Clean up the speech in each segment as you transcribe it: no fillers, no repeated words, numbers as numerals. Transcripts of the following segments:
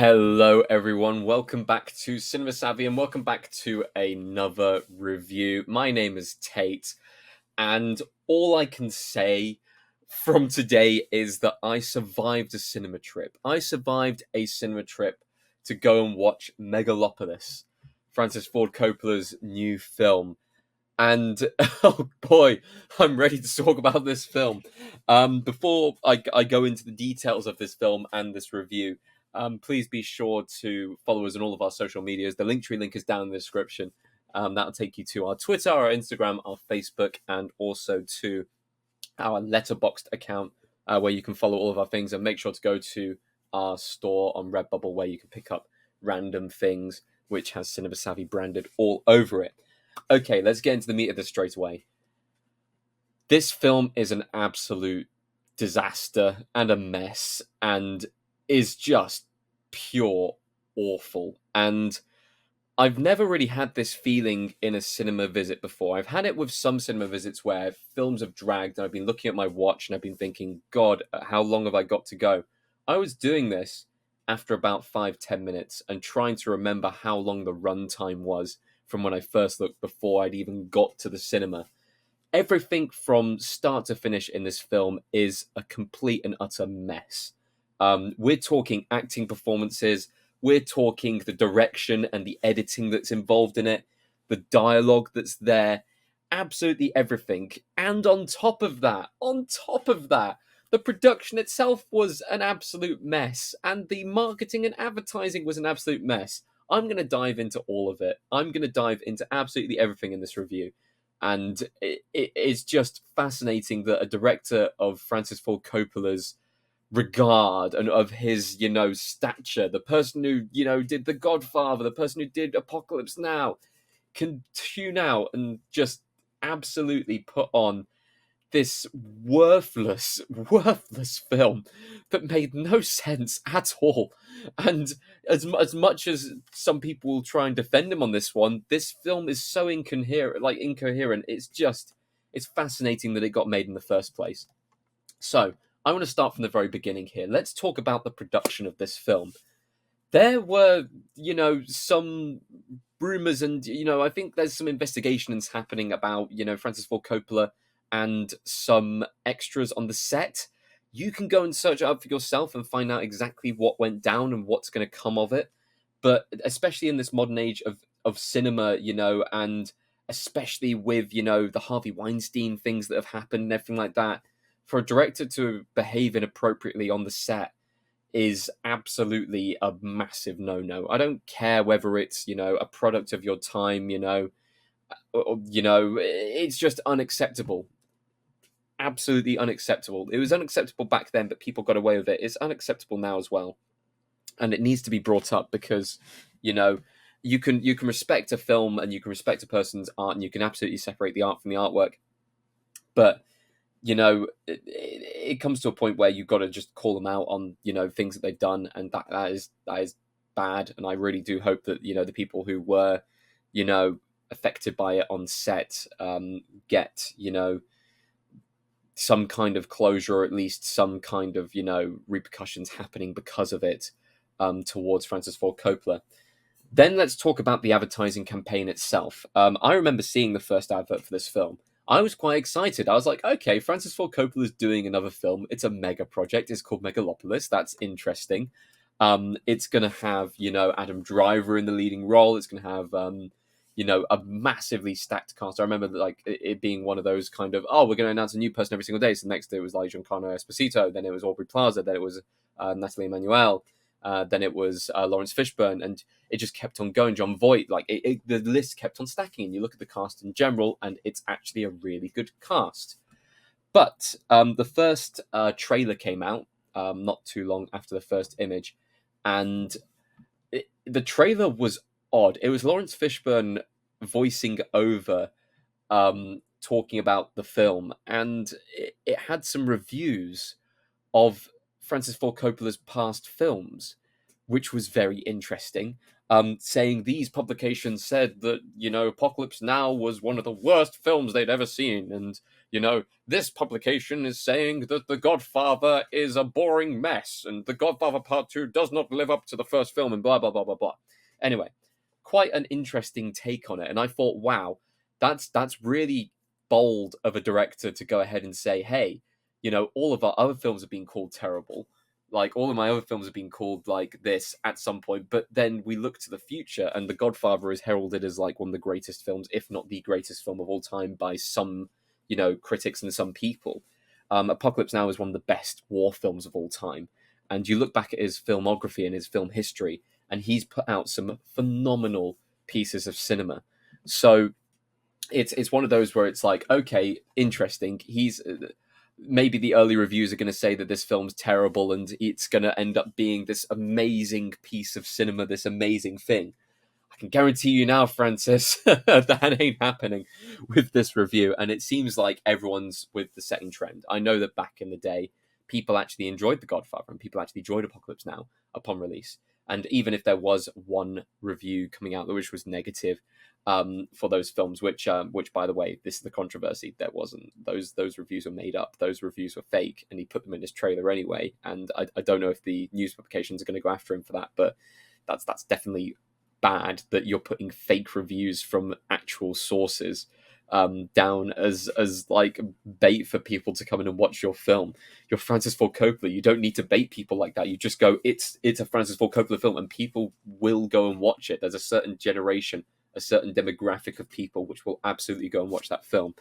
Hello, everyone. Welcome back to Cinema Savvy and welcome back to another review. My name is Tate, and all I can say from today is that I survived a cinema trip. I survived a cinema trip to go and watch Megalopolis, Francis Ford Coppola's new film. And oh boy, I'm ready to talk about this film. Before I go into the details of this film and this review, please be sure to follow us on all of our social medias. The Linktree link is down in the description. That'll take you to our Twitter, our Instagram, our Facebook, and also to our Letterboxd account, where you can follow all of our things. And make sure to go to our store on Redbubble, where you can pick up random things which has Cinema Savvy branded all over it. Okay, let's get into the meat of this straight away. This film is an absolute disaster and a mess and is just pure awful. And I've never really had this feeling in a cinema visit before. I've had it with some cinema visits where films have dragged and I've been looking at my watch and I've been thinking, God, how long have I got to go? I was doing this after about 5-10 minutes and trying to remember how long the runtime was from when I first looked before I'd even got to the cinema. Everything from start to finish in this film is a complete and utter mess. We're talking acting performances, we're talking the direction and the editing that's involved in it, the dialogue that's there, absolutely everything. And on top of that, the production itself was an absolute mess, and the marketing and advertising was an absolute mess. I'm going to dive into all of it. I'm going to dive into absolutely everything in this review. And it is just fascinating that a director of Francis Ford Coppola's regard and of his, stature, the person who, did The Godfather, the person who did Apocalypse Now, can tune out and just absolutely put on this worthless film that made no sense at all. And as much as some people will try and defend him on this one, this film is so incoherent. It's fascinating that it got made in the first place. So I want to start from the very beginning here. Let's talk about the production of this film. There were, some rumors and, I think there's some investigations happening about, Francis Ford Coppola and some extras on the set. You can go and search it up for yourself and find out exactly what went down and what's going to come of it. But especially in this modern age of cinema, and especially with, the Harvey Weinstein things that have happened and everything like that, for a director to behave inappropriately on the set is absolutely a massive no-no. I don't care whether it's, a product of your time, it's just unacceptable. Absolutely unacceptable. It was unacceptable back then, but people got away with it. It's unacceptable now as well. And it needs to be brought up because, you can respect a film and you can respect a person's art and you can absolutely separate the art from the artwork. But it comes to a point where you've got to just call them out on, things that they've done, and that is bad. And I really do hope that, the people who were, affected by it on set, get, some kind of closure, or at least some kind of, repercussions happening because of it, towards Francis Ford Coppola. Then let's talk about the advertising campaign itself. I remember seeing the first advert for this film. I was quite excited. I was like, okay, Francis Ford Coppola is doing another film. It's a mega project. It's called Megalopolis. That's interesting. It's going to have, Adam Driver in the leading role. It's going to have, a massively stacked cast. I remember it being one of those kind of, oh, we're going to announce a new person every single day. So next it was like Giancarlo Esposito. Then it was Aubrey Plaza. Then it was Natalie Emmanuel. Then it was Lawrence Fishburne, and it just kept on going. John Voight, the list kept on stacking. And you look at the cast in general, and it's actually a really good cast. But the first trailer came out not too long after the first image, and the trailer was odd. It was Lawrence Fishburne voicing over, talking about the film, and it had some reviews of Francis Ford Coppola's past films, which was very interesting. saying these publications said that, Apocalypse Now was one of the worst films they'd ever seen, and, this publication is saying that The Godfather is a boring mess, and The Godfather Part 2 does not live up to the first film, and blah, blah, blah, blah, blah. Anyway, quite an interesting take on it, and I thought, wow, that's really bold of a director to go ahead and say, hey, all of our other films have been called terrible. Like, all of my other films have been called like this at some point, but then we look to the future, and The Godfather is heralded as like one of the greatest films, if not the greatest film of all time by some, critics and some people. Apocalypse Now is one of the best war films of all time. And you look back at his filmography and his film history, and he's put out some phenomenal pieces of cinema. So it's one of those where it's like, okay, interesting. He's maybe the early reviews are going to say that this film's terrible and it's going to end up being this amazing piece of cinema, this amazing thing. I can guarantee you now, Francis, that ain't happening with this review. And it seems like everyone's with the same trend. I know that back in the day, people actually enjoyed The Godfather and people actually enjoyed Apocalypse Now upon release. And even if there was one review coming out which was negative for those films, which by the way, this is the controversy. There wasn't. Those reviews were made up. Those reviews were fake, and he put them in his trailer anyway. And I don't know if the news publications are going to go after him for that, but that's definitely bad that you're putting fake reviews from actual sources down as like bait for people to come in and watch your film. You're Francis Ford Coppola. You don't need to bait people like that. You just go, it's a Francis Ford Coppola film, and people will go and watch it. There's a certain generation, a certain demographic of people which will absolutely go and watch that film.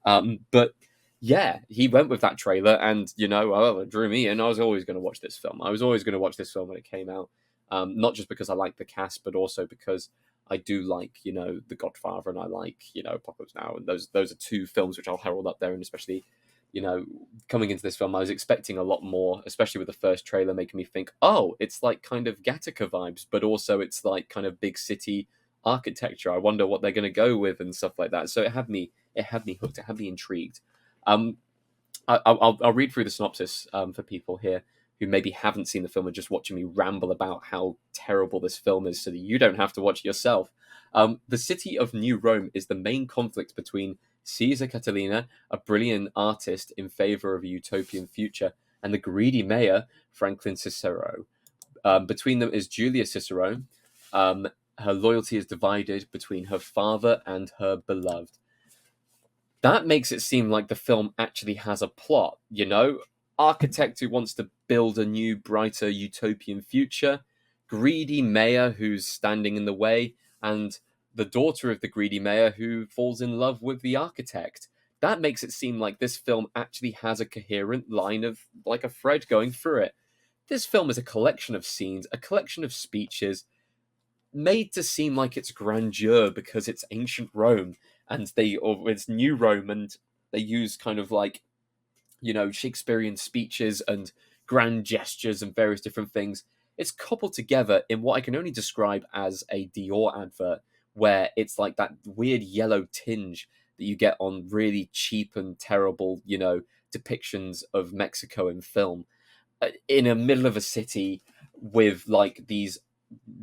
But yeah, he went with that trailer, and it drew me in. I was always going to watch this film. I was always going to watch this film when it came out. Not just because I like the cast, but also because I do like, The Godfather, and I like, Apocalypse Now, and those are two films which I'll herald up there. And especially, coming into this film, I was expecting a lot more, especially with the first trailer making me think, oh, it's like kind of Gattaca vibes, but also it's like kind of big city architecture. I wonder what they're going to go with and stuff like that. So it had me hooked. It had me intrigued. I'll read through the synopsis for people here who maybe haven't seen the film and just watching me ramble about how terrible this film is so that you don't have to watch it yourself. The city of New Rome is the main conflict between Caesar Catalina, a brilliant artist in favor of a utopian future, and the greedy mayor, Franklin Cicero. Between them is Julia Cicero. Her loyalty is divided between her father and her beloved. That makes it seem like the film actually has a plot, Architect who wants to build a new, brighter utopian future, greedy mayor who's standing in the way, and the daughter of the greedy mayor who falls in love with the architect. That makes it seem like this film actually has a coherent line of, like, a thread going through it. This film is a collection of scenes, a collection of speeches, made to seem like it's grandeur because it's ancient Rome, and it's New Rome, and they use kind of like, Shakespearean speeches and grand gestures and various different things. It's coupled together in what I can only describe as a Dior advert, where it's like that weird yellow tinge that you get on really cheap and terrible, depictions of Mexico in film, in the middle of a city with like these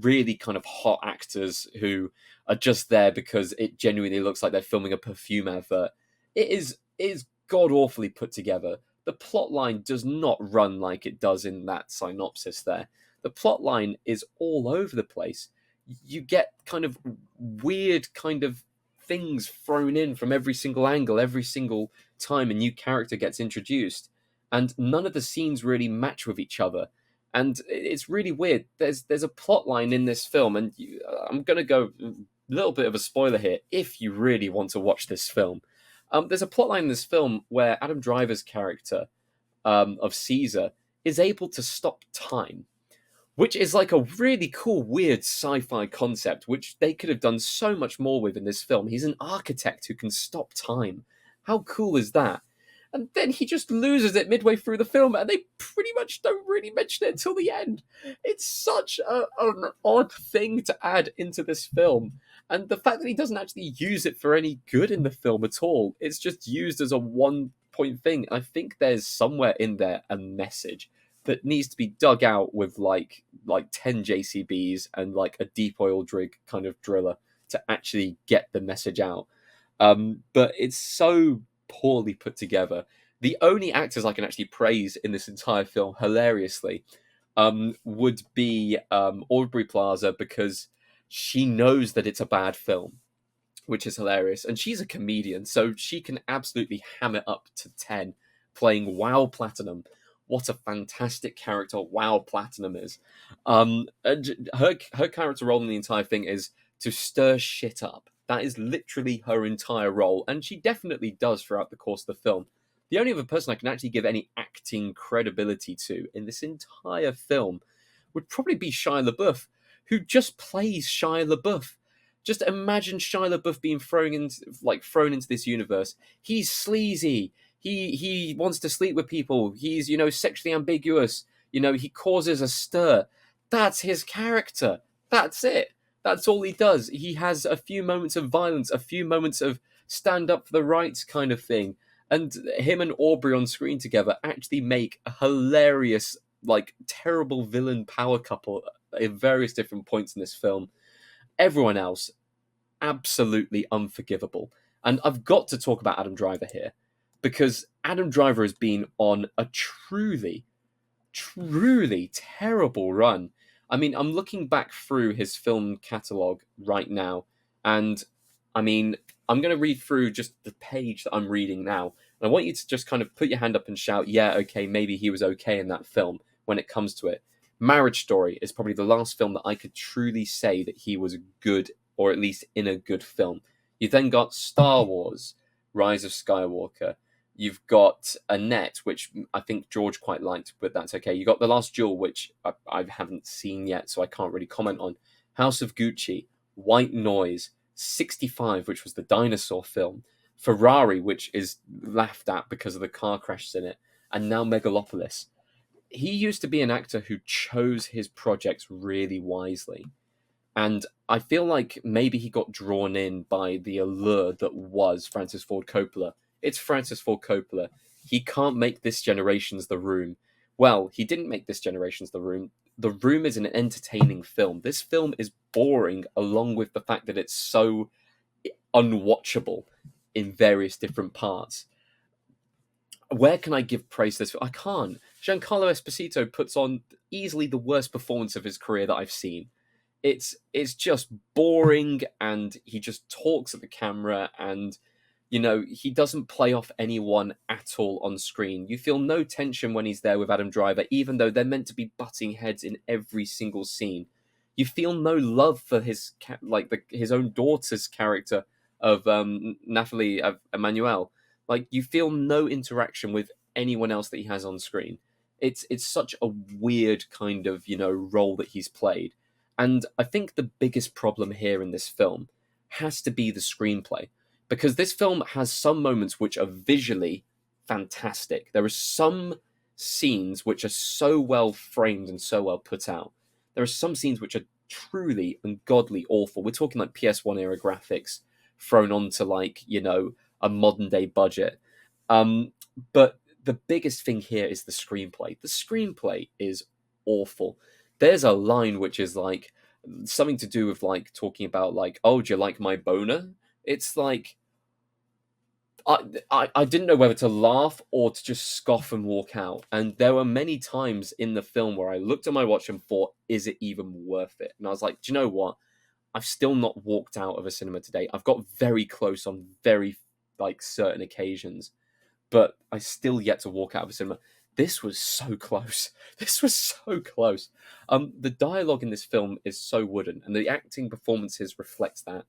really kind of hot actors who are just there because it genuinely looks like they're filming a perfume advert. It is god awfully put together. The plot line does not run like it does in that synopsis there. The plot line is all over the place. You get kind of weird kind of things thrown in from every single angle, every single time a new character gets introduced. And none of the scenes really match with each other. And it's really weird. There's a plot line in this film, and I'm going to go a little bit of a spoiler here if you really want to watch this film. There's a plotline in this film where Adam Driver's character of Caesar is able to stop time, which is like a really cool, weird sci-fi concept, which they could have done so much more with in this film. He's an architect who can stop time. How cool is that? And then he just loses it midway through the film, and they pretty much don't really mention it until the end. It's such an odd thing to add into this film. And the fact that he doesn't actually use it for any good in the film at all, it's just used as a one-point thing. I think there's somewhere in there a message that needs to be dug out with like 10 JCBs and like a deep oil rig kind of driller to actually get the message out. But it's so poorly put together. The only actors I can actually praise in this entire film, hilariously, would be Aubrey Plaza, because she knows that it's a bad film, which is hilarious. And she's a comedian, so she can absolutely ham it up to 10, playing Wow Platinum. What a fantastic character Wow Platinum is. And her character role in the entire thing is to stir shit up. That is literally her entire role, and she definitely does throughout the course of the film. The only other person I can actually give any acting credibility to in this entire film would probably be Shia LaBeouf, who just plays Shia LaBeouf. Just imagine Shia LaBeouf being thrown into this universe. He's sleazy. He wants to sleep with people. He's sexually ambiguous. He causes a stir. That's his character. That's it. That's all he does. He has a few moments of violence, a few moments of stand up for the rights kind of thing. And him and Aubrey on screen together actually make a hilarious, like, terrible villain power couple at various different points in this film. Everyone else, absolutely unforgivable. And I've got to talk about Adam Driver here, because Adam Driver has been on a truly, truly terrible run. I mean, I'm looking back through his film catalogue right now, and I mean, I'm going to read through just the page that I'm reading now. And I want you to just kind of put your hand up and shout, yeah, okay, maybe he was okay in that film when it comes to it. Marriage Story is probably the last film that I could truly say that he was good, or at least in a good film. You then got Star Wars, Rise of Skywalker. You've got Annette, which I think George quite liked, but that's okay. You got The Last Duel, which I haven't seen yet, so I can't really comment on. House of Gucci, White Noise, 65, which was the dinosaur film, Ferrari, which is laughed at because of the car crashes in it, and now Megalopolis. He used to be an actor who chose his projects really wisely. And I feel like maybe he got drawn in by the allure that was Francis Ford Coppola. It's Francis Ford Coppola. He can't make this generation's The Room. Well, he didn't make this generation's The Room. The Room is an entertaining film. This film is boring, along with the fact that it's so unwatchable in various different parts. Where can I give praise to this? I can't. Giancarlo Esposito puts on easily the worst performance of his career that I've seen. It's just boring, and he just talks at the camera, and he doesn't play off anyone at all on screen. You feel no tension when he's there with Adam Driver, even though they're meant to be butting heads in every single scene. You feel no love for his own daughter's character of Nathalie Emmanuel. Like, you feel no interaction with anyone else that he has on screen. It's such a weird kind of role that he's played. And I think the biggest problem here in this film has to be the screenplay, because this film has some moments which are visually fantastic. There are some scenes which are so well framed and so well put out. There are some scenes which are truly ungodly awful. We're talking like PS1 era graphics thrown onto a modern day budget. But the biggest thing here is the screenplay. The screenplay is awful. There's a line which is like something to do with talking about oh, do you like my boner? It's like I didn't know whether to laugh or to just scoff and walk out. And there were many times in the film where I looked at my watch and thought, is it even worth it? And I was like, do you know what? I've still not walked out of a cinema today. I've got very close on very certain occasions, but I still yet to walk out of a cinema. This was so close. This was so close. The dialogue in this film is so wooden, and the acting performances reflect that.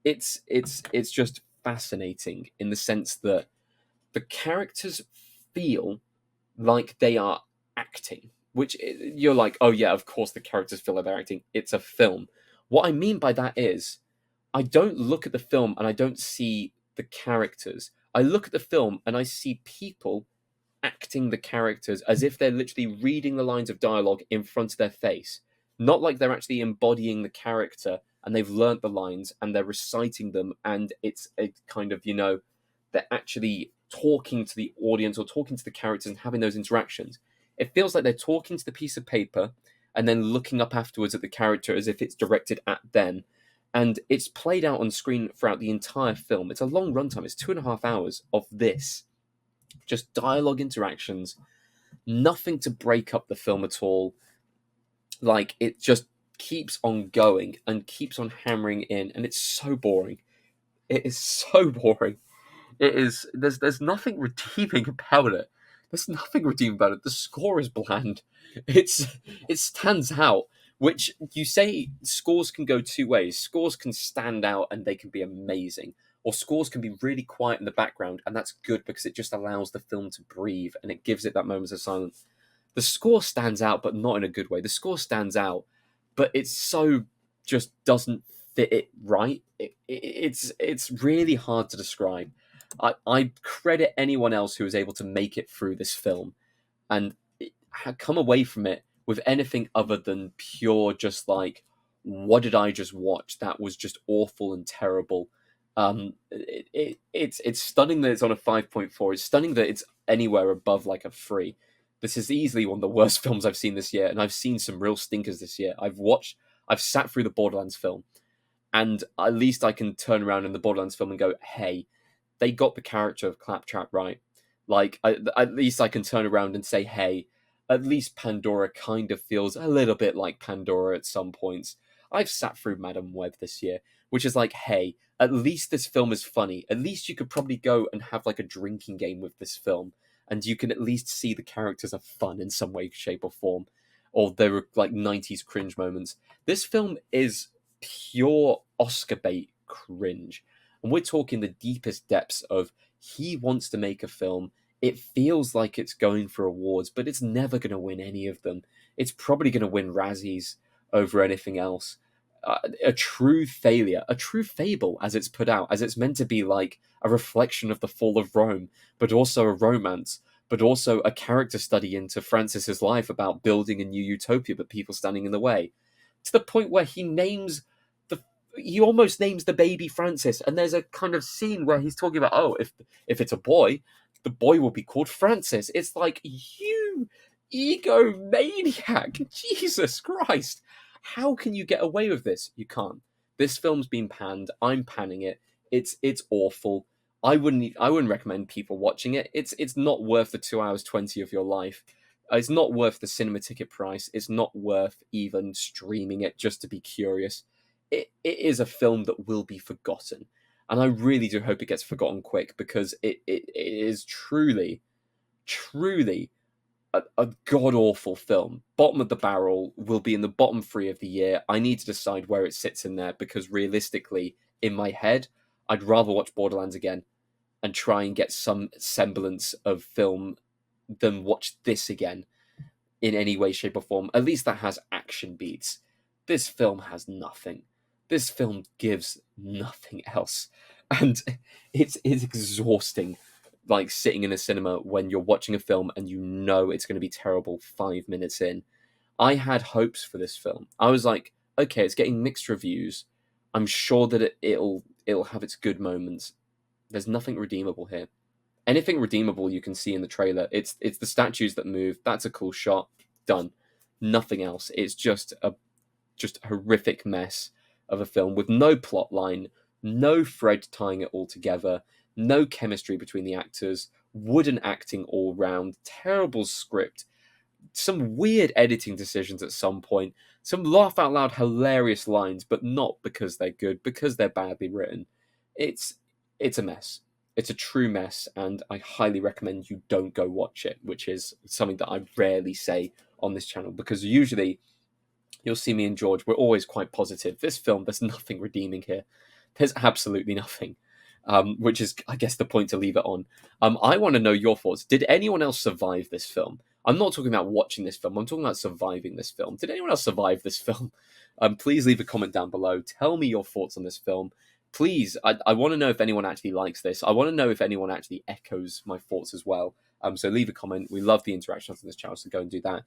It's just fascinating in the sense that the characters feel like they are acting, which you're like, oh yeah, of course the characters feel like they're acting. It's a film. What I mean by that is, I don't look at the film and I don't see the characters. I look at the film and I see people acting the characters as if they're literally reading the lines of dialogue in front of their face. Not like they're actually embodying the character and they've learnt the lines and they're reciting them, and it's a kind of, they're actually talking to the audience or talking to the characters and having those interactions. It feels like they're talking to the piece of paper and then looking up afterwards at the character as if it's directed at them. And it's played out on screen throughout the entire film. It's a long runtime. It's 2.5 hours of this. Just dialogue interactions, nothing to break up the film at all. Like, it just keeps on going and keeps on hammering in, and it's so boring. It is so boring. It is. There's nothing redeeming about it. There's nothing redeeming about it. The score is bland. It stands out. Which you say scores can go two ways. Scores can stand out and they can be amazing, or scores can be really quiet in the background, and that's good because it just allows the film to breathe and it gives it that moment of silence. The score stands out, but not in a good way. The score stands out, but it's so just doesn't fit it right. It's really hard to describe. I credit anyone else who was able to make it through this film and come away from it with anything other than pure, just like, what did I just watch? That was just awful and terrible. It's stunning that it's on a 5.4. It's stunning that it's anywhere above like a 3. This is easily one of the worst films I've seen this year, and I've seen some real stinkers this year. I've sat through the Borderlands film, and at least I can turn around in the Borderlands film and go, hey, they got the character of Claptrap right. Like, at least I can turn around and say, hey, at least Pandora kind of feels a little bit like Pandora at some points. I've sat through Madam Web this year, which is like, hey, at least this film is funny. At least you could probably go and have like a drinking game with this film, and you can at least see the characters are fun in some way, shape, or form. Or there were like 90s cringe moments. This film is pure Oscar bait cringe. And we're talking the deepest depths of, he wants to make a film. It feels like it's going for awards, but it's never going to win any of them. It's probably going to win Razzies over anything else. A true failure, a true fable as it's put out, as it's meant to be like a reflection of the fall of Rome, but also a romance, but also a character study into Francis's life about building a new utopia, but people standing in the way. To the point where he almost names the baby Francis, and there's a kind of scene where he's talking about, oh, if it's a boy, the boy will be called Francis. It's like, you egomaniac, Jesus Christ. How can you get away with this? You can't. This film's been panned. I'm panning it. It's awful. I wouldn't recommend people watching it. It's not worth the 2 hours 20 of your life. It's not worth the cinema ticket price. It's not worth even streaming it just to be curious. It is a film that will be forgotten. And I really do hope it gets forgotten quick, because it is truly, truly a god-awful film. Bottom of the barrel, will be in the bottom 3 of the year. I need to decide where it sits in there, because realistically, in my head, I'd rather watch Borderlands again and try and get some semblance of film than watch this again in any way, shape, or form. At least that has action beats. This film has nothing. This film gives nothing else. And it's exhausting, like sitting in a cinema when you're watching a film and you know it's going to be terrible 5 minutes in. I had hopes for this film. I was like, okay, it's getting mixed reviews. I'm sure that it'll have its good moments. There's nothing redeemable here. Anything redeemable you can see in the trailer. It's the statues that move. That's a cool shot. Done. Nothing else. It's just a horrific mess of a film with no plot line, no thread tying it all together, no chemistry between the actors, wooden acting all round, terrible script, some weird editing decisions at some point, some laugh out loud hilarious lines, but not because they're good, because they're badly written. It's a mess. It's a true mess, and I highly recommend you don't go watch it, which is something that I rarely say on this channel, because usually you'll see me and George, we're always quite positive. This film, there's nothing redeeming here. There's absolutely nothing, which is, I guess, the point to leave it on. I want to know your thoughts. Did anyone else survive this film? I'm not talking about watching this film. I'm talking about surviving this film. Did anyone else survive this film? Please leave a comment down below. Tell me your thoughts on this film. Please, I want to know if anyone actually likes this. I want to know if anyone actually echoes my thoughts as well. So leave a comment. We love the interactions on this channel, so go and do that.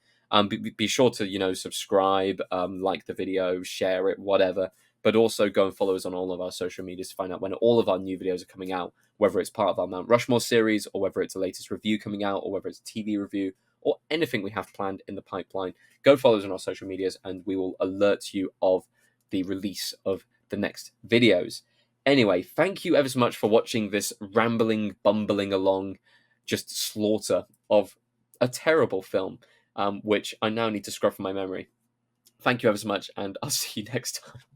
Be sure to, subscribe, like the video, share it, whatever. But also go and follow us on all of our social medias to find out when all of our new videos are coming out, whether it's part of our Mount Rushmore series, or whether it's the latest review coming out, or whether it's a TV review, or anything we have planned in the pipeline, go follow us on our social medias and we will alert you of the release of the next videos. Anyway, thank you ever so much for watching this rambling, bumbling along, just slaughter of a terrible film, which I now need to scrub from my memory. Thank you ever so much, and I'll see you next time.